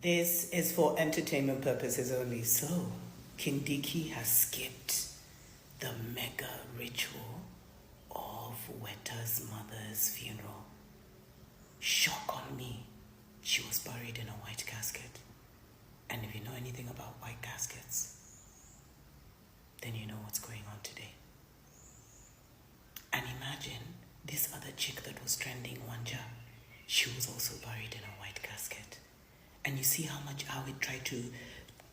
This is for entertainment purposes only. So, Kindiki has skipped the mega ritual of Weta's mother's funeral. Shock on me. She was buried in a white casket. And if you know anything about white caskets, then you know what's going on today. And imagine this other chick that was trending, Wanja. She was also buried in a white casket. And you see how it tried to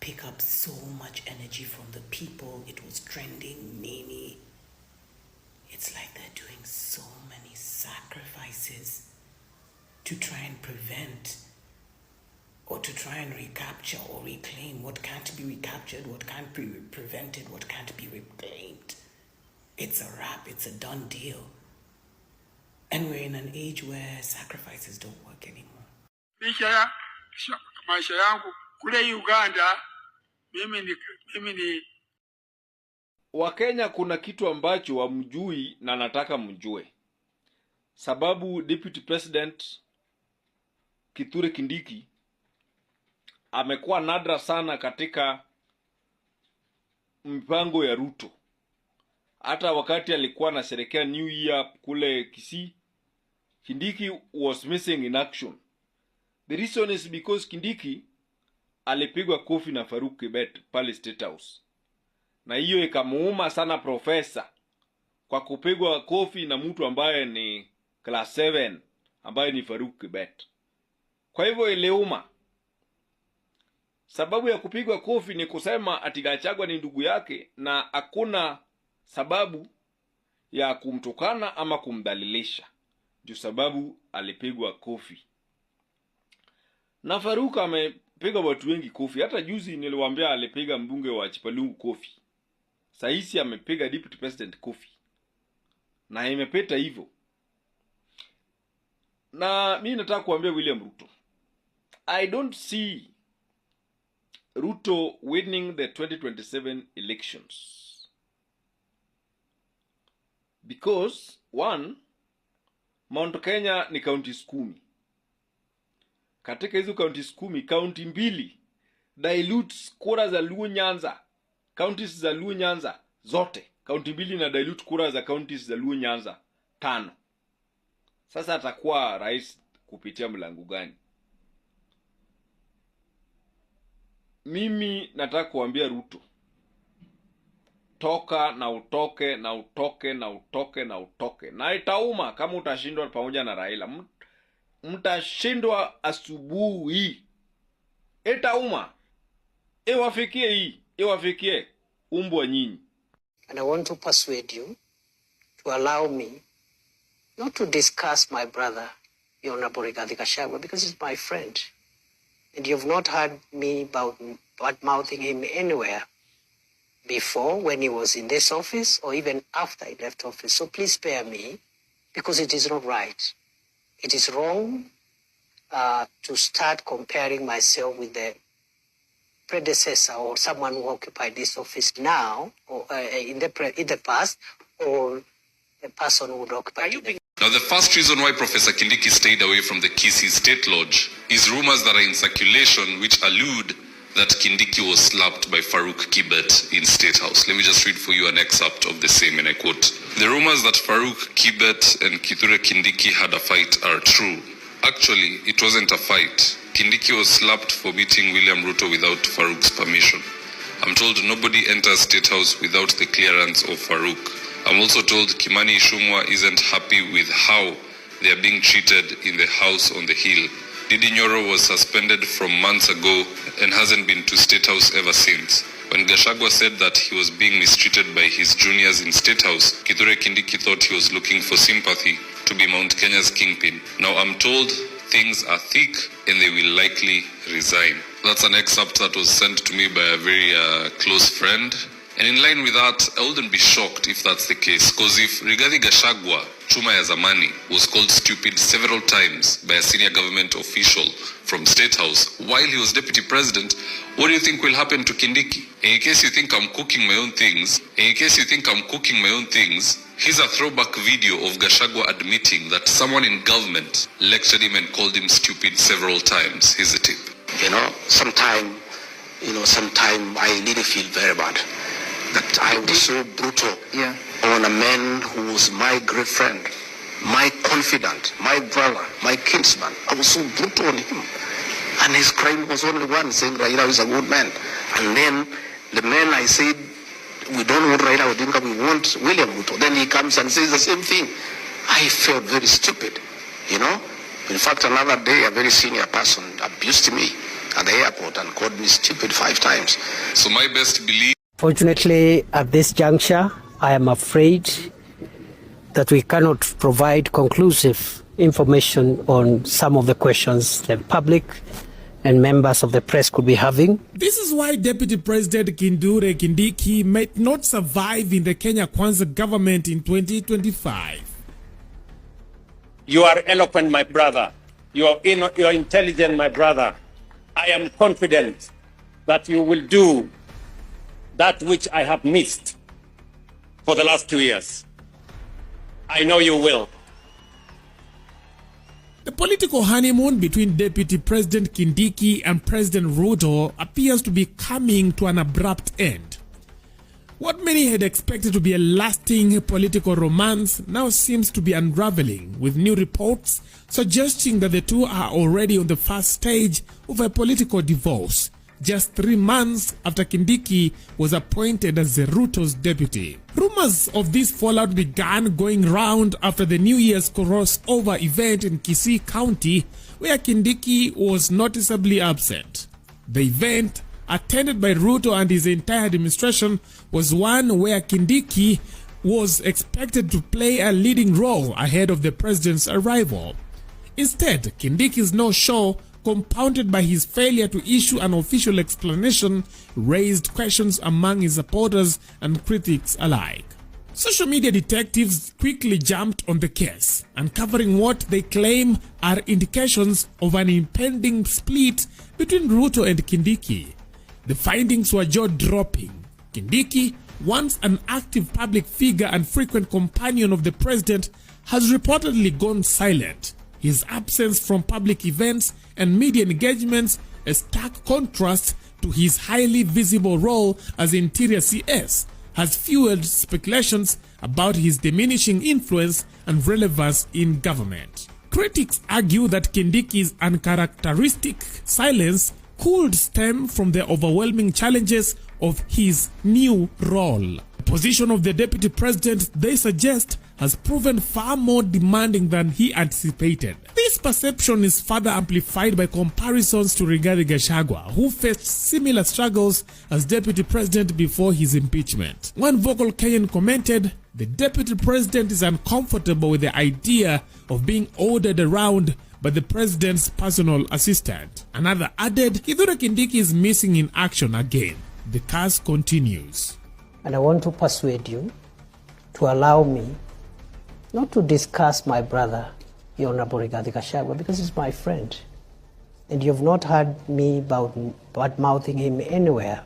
pick up so much energy from the people. It was trending, Nini. It's like they're doing so many sacrifices to try and prevent or to try and recapture or reclaim what can't be recaptured, what can't be prevented, what can't be reclaimed. It's a wrap, it's a done deal. And we're in an age where sacrifices don't work anymore. Maisha yangu kule Uganda mimi ni Wakenya, kuna kitu ambacho wamjui na nataka mjue. Sababu Deputy President Kithure Kindiki amekuwa nadra sana katika mpango ya Ruto. Hata wakati alikuwa anasherehekea New Year kule Kisii, Kindiki was missing in action. The reason is because Kindiki alipigwa kofi na Faruk Kibet pale State House. Na hiyo ikamuuma sana profesa kwa kupigwa kofi na mtu ambaye ni class 7 ambaye ni Faruk Kibet. Kwa hivyo iliuma. Sababu ya kupigwa kofi ni kusema ati Gachagua ni ndugu yake na hakuna sababu ya kumtukana ama kumdhalilisha. Ndio sababu alipigwa kofi. Na Faruk amepiga watu wengi kofi. Hata juzi niliwaambia alipiga mbunge wa Chipalungu kofi. Saisi amepiga Deputy President kofi. Na imepeta hivyo. Na mimi nataka kuambia William Ruto, I don't see Ruto winning the 2027 elections. Because, one, Mount Kenya ni counties 10. Katika hizo counties 10, county 2 dilutes kura za Luo Nyanza. Counties za Luo Nyanza zote. County 2 na dilute kura za counties za Luo Nyanza 5. Sasa atakuwa rais kupitia mlango gani? Mimi nataka kuambia Ruto, toka na utoke na utoke na utoke na utoke. Na itauma kama utashindwa pamoja na Raila. Mtashindwa asubuhi. Itauma. Iwafikie hii. Iwafikie umbwa nyinyi. And I want to persuade you to allow me not to discuss my brother, Honorable Rigathi Gachagua, because he's my friend. And you've not heard me bad-mouthing him anywhere before when he was in this office or even after he left office. So please spare me, because it is not right. It is wrong to start comparing myself with the predecessor or someone who occupied this office now or in the past, or the person who would occupy it. Now, the first reason why Professor Kindiki stayed away from the Kisii State Lodge is rumors that are in circulation which allude that Kindiki was slapped by Faruk Kibet in State House. Let me just read for you an excerpt of the same, and I quote. The rumors that Faruk Kibet and Kithure Kindiki had a fight are true. Actually, it wasn't a fight. Kindiki was slapped for meeting William Ruto without Faruk's permission. I'm told nobody enters State House without the clearance of Faruk. I'm also told Kimani Ichung'wah isn't happy with how they are being treated in the house on the hill. Didi Nyoro was suspended from months ago and hasn't been to State House ever since. When Gachagua said that he was being mistreated by his juniors in State House, Kithure Kindiki thought he was looking for sympathy to be Mount Kenya's kingpin. Now I'm told things are thick and they will likely resign. That's an excerpt that was sent to me by a very close friend. And in line with that, I wouldn't be shocked if that's the case. Because if Rigathi Gachagua, Chuma ya Zamani, was called stupid several times by a senior government official from State House while he was deputy president, what do you think will happen to Kindiki? In case you think I'm cooking my own things, here's a throwback video of Gachagua admitting that someone in government lectured him and called him stupid several times. Here's the tip. Sometime I really feel very bad that I was so brutal on a man who was my great friend, my confidant, my brother, my kinsman. I was so brutal on him. And his crime was only one, saying Raila is a good man. And then the man I said, we don't want Raila Odinga, we want William Ruto. Then he comes and says the same thing. I felt very stupid, In fact, another day, a very senior person abused me at the airport and called me stupid 5 times. So my best belief... Fortunately, at this juncture, I am afraid that we cannot provide conclusive information on some of the questions the public and members of the press could be having. This is why Deputy President Kindiki might not survive in the Kenya Kwanza government in 2025. You are eloquent, my brother. You are intelligent, my brother. I am confident that you will do that which I have missed for the last 2 years. I know you will. The political honeymoon between Deputy President Kindiki and President Ruto appears to be coming to an abrupt end. What many had expected to be a lasting political romance now seems to be unraveling, with new reports suggesting that the two are already on the first stage of a political divorce, just 3 months after Kindiki was appointed as the Ruto's deputy. Rumors of this fallout began going round after the New Year's crossover event in Kisii County, where Kindiki was noticeably absent. The event, attended by Ruto and his entire administration, was one where Kindiki was expected to play a leading role ahead of the president's arrival. Instead, Kindiki's no-show, compounded by his failure to issue an official explanation, raised questions among his supporters and critics alike. Social media detectives quickly jumped on the case, uncovering what they claim are indications of an impending split between Ruto and Kindiki. The findings were jaw-dropping. Kindiki, once an active public figure and frequent companion of the president, has reportedly gone silent. His absence from public events and media engagements, a stark contrast to his highly visible role as Interior CS, has fueled speculations about his diminishing influence and relevance in government. Critics argue that Kindiki's uncharacteristic silence could stem from the overwhelming challenges of his new role. The position of the deputy president, they suggest, has proven far more demanding than he anticipated. This perception is further amplified by comparisons to Rigathi Gachagua, who faced similar struggles as deputy president before his impeachment. One vocal Kenyan commented, "The deputy president is uncomfortable with the idea of being ordered around by the president's personal assistant." Another added, "Kithure Kindiki is missing in action again." The cast continues. And I want to persuade you to allow me not to discuss my brother, the Honorable Rigathi Gachagua, because he's my friend. And you've not heard me bad-mouthing him anywhere.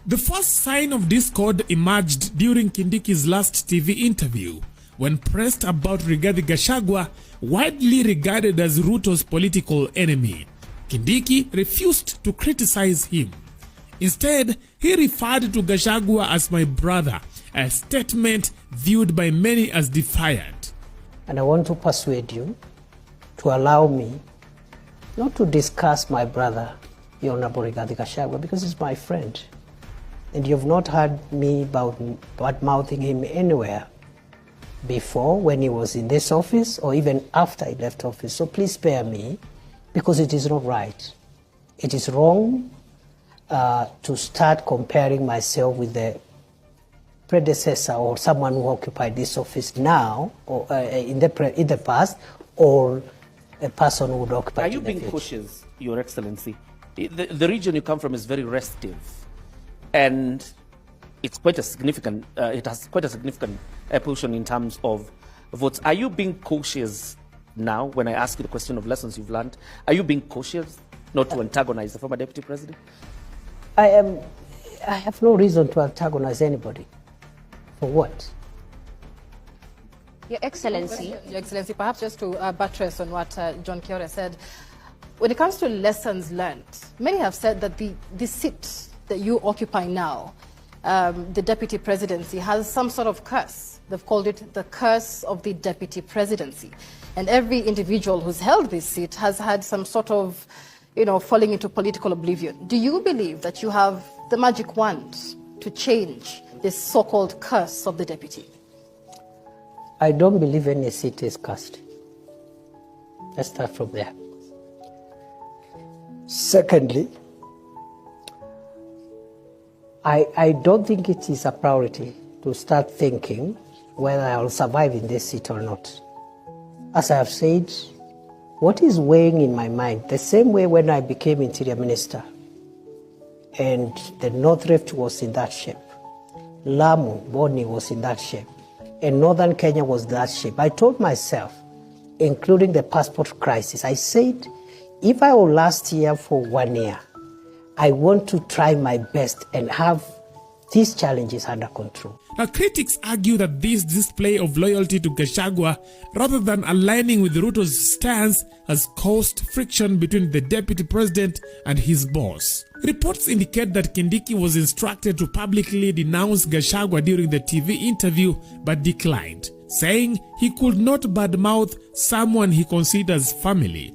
The first sign of discord emerged during Kindiki's last TV interview, when pressed about Rigathi Gachagua, widely regarded as Ruto's political enemy. Kindiki refused to criticize him. Instead, he referred to Gachagua as my brother, a statement viewed by many as defiant. And I want to persuade you to allow me not to discuss my brother, the Honorable Rigathi Gachagua, because he's my friend. And you've not heard me bad-mouthing him anywhere before, when he was in this office, or even after he left office. So please spare me, because it is not right. It is wrong to start comparing myself with the predecessor or someone who occupied this office now, or in the past, or a person who would occupy. Are you being cautious, Your Excellency? The region you come from is very restive, and it's quite a significant. It has quite a significant portion in terms of votes. Are you being cautious now? When I ask you the question of lessons you've learned, are you being cautious not to antagonize the former deputy president? I have no reason to antagonize anybody. For what? Your Excellency. Your Excellency, perhaps just to buttress on what John Kiore said, when it comes to lessons learned, many have said that the seat that you occupy now, the deputy presidency, has some sort of curse. They've called it the curse of the deputy presidency. And every individual who's held this seat has had some sort of, falling into political oblivion. Do you believe that you have the magic wand to change this so-called curse of the deputy? I don't believe any seat is cursed. Let's start from there. Secondly, I don't think it is a priority to start thinking whether I will survive in this seat or not. As I have said, what is weighing in my mind, the same way when I became Interior Minister and the North Rift was in that shape, Lamu, Boni was in that shape, and Northern Kenya was in that shape. I told myself, including the passport crisis, I said, if I will last here for 1 year, I want to try my best and have these challenges under control. Now, critics argue that this display of loyalty to Gachagua, rather than aligning with Ruto's stance, has caused friction between the deputy president and his boss. Reports indicate that Kindiki was instructed to publicly denounce Gachagua during the TV interview but declined, saying he could not badmouth someone he considers family.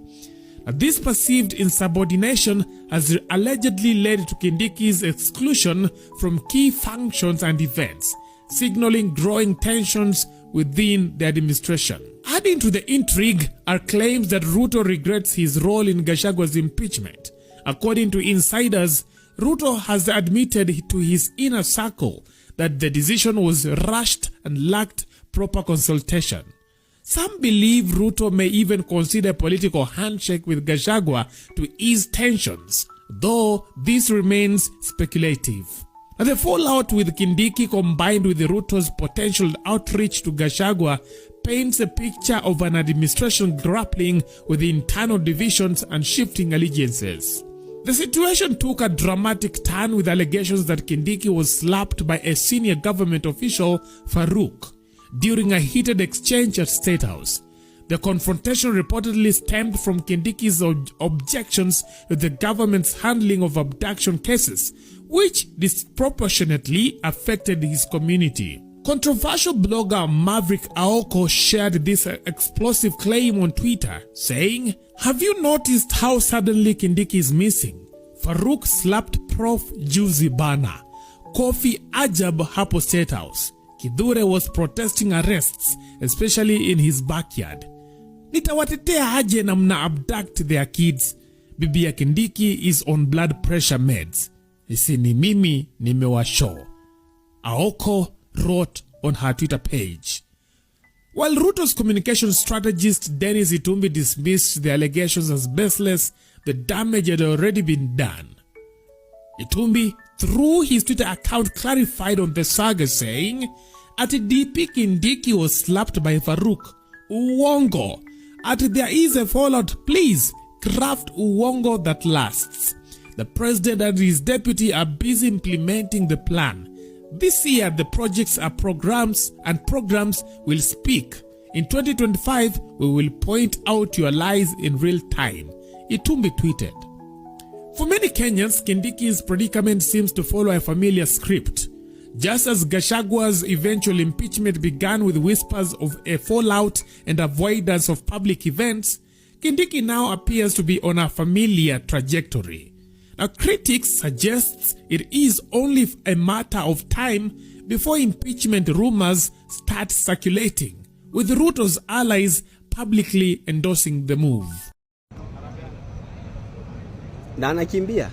This perceived insubordination has allegedly led to Kindiki's exclusion from key functions and events, signaling growing tensions within the administration. Adding to the intrigue are claims that Ruto regrets his role in Gachagua's impeachment. According to insiders, Ruto has admitted to his inner circle that the decision was rushed and lacked proper consultation. Some believe Ruto may even consider a political handshake with Gachagua to ease tensions, though this remains speculative. Now, the fallout with Kindiki combined with Ruto's potential outreach to Gachagua paints a picture of an administration grappling with internal divisions and shifting allegiances. The situation took a dramatic turn with allegations that Kindiki was slapped by a senior government official, Farouk, during a heated exchange at State House. The confrontation reportedly stemmed from Kindiki's objections to the government's handling of abduction cases, which disproportionately affected his community. Controversial blogger Maverick Aoko shared this explosive claim on Twitter, saying, "Have you noticed how suddenly Kindiki is missing? Farouk slapped Prof. Juzi Bana. Kofi Ajab hapo State House. Kidure was protesting arrests, especially in his backyard. Nitawatetea aje na mna abduct their kids. Bibi ya Kindiki is on blood pressure meds. Isi ni mimi nimewashow," Aoko wrote on her Twitter page. While Ruto's communication strategist Dennis Itumbi dismissed the allegations as baseless, the damage had already been done. Itumbi, through his Twitter account, clarified on the saga, saying, "At DP Kindiki was slapped by Farouk. Uongo. At there is a fallout, please craft uongo that lasts. The president and his deputy are busy implementing the plan. This year the projects are programs and programs will speak. In 2025 we will point out your lies in real time," Itumbi tweeted. For many Kenyans, Kindiki's predicament seems to follow a familiar script. Just as Gachagua's eventual impeachment began with whispers of a fallout and avoidance of public events, Kindiki now appears to be on a familiar trajectory. Now, critics suggest it is only a matter of time before impeachment rumors start circulating, with Ruto's allies publicly endorsing the move. Na anakimbia.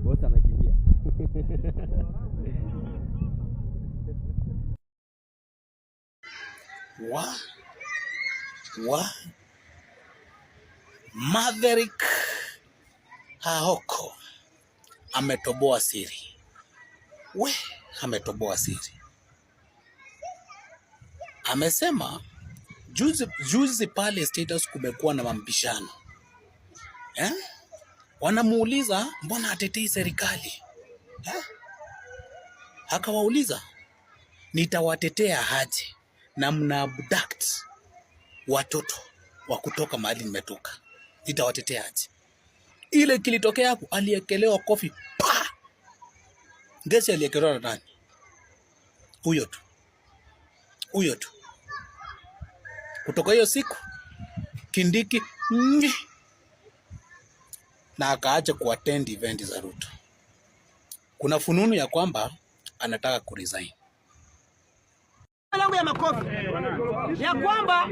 Wote anakimbia. Maverick Aoko ametoboa siri. Ametoboa siri. Amesema juzi pale State House kumekuwa na mambishano. Wanamuuliza mbona atetei serikali? Akawauliza, nitawatetea aje na mna abduct watoto wa kutoka mahali nimetoka? Nitawatetea aje? Ile kilitokea hapo, aliekelewa kofi pa. Ngesi aliekelewa na nani? Huyo tu. Kutoka hiyo siku Kindiki na akaacha kuattend event za Ruto. Kuna fununu ya kwamba anataka kuresign. Langu ya makofi ya kwamba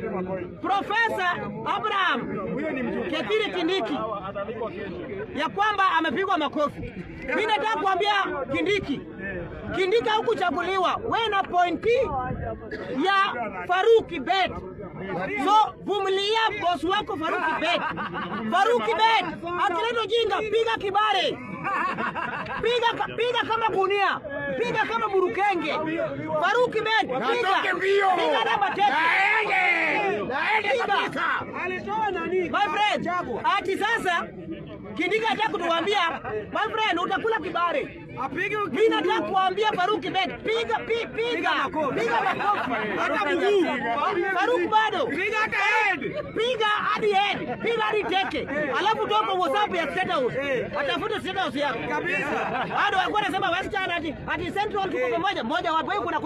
Profesa Abraham Kithure Kindiki ya kwamba amepigwa makofi. Mimi nataka kuambia Kindiki hukuchaguliwa, wewe na point ya Faruk Kibet. So vumilia boss wako Faruk Kibet. Faruk Kibet akileta jinga, piga kibare. Piga kama gunia. Piga kama burukenge. Faruk Kibet, piga na mateke. Alitoa nani? My friend, ati sasa Kindiki anataka kutuambia, my friend, utakula kibare. Mimi nataka kuambia Faruk Kibet, piga makofi. Hata mguu. Faruk bado. Piga hadi head. Piga hadi teke. Alafu toka WhatsApp ya State House. Atafuta State House yako. Kabisa. Bado walikuwa wanasema Western ati Central tuko pamoja. Mmoja wapo kuna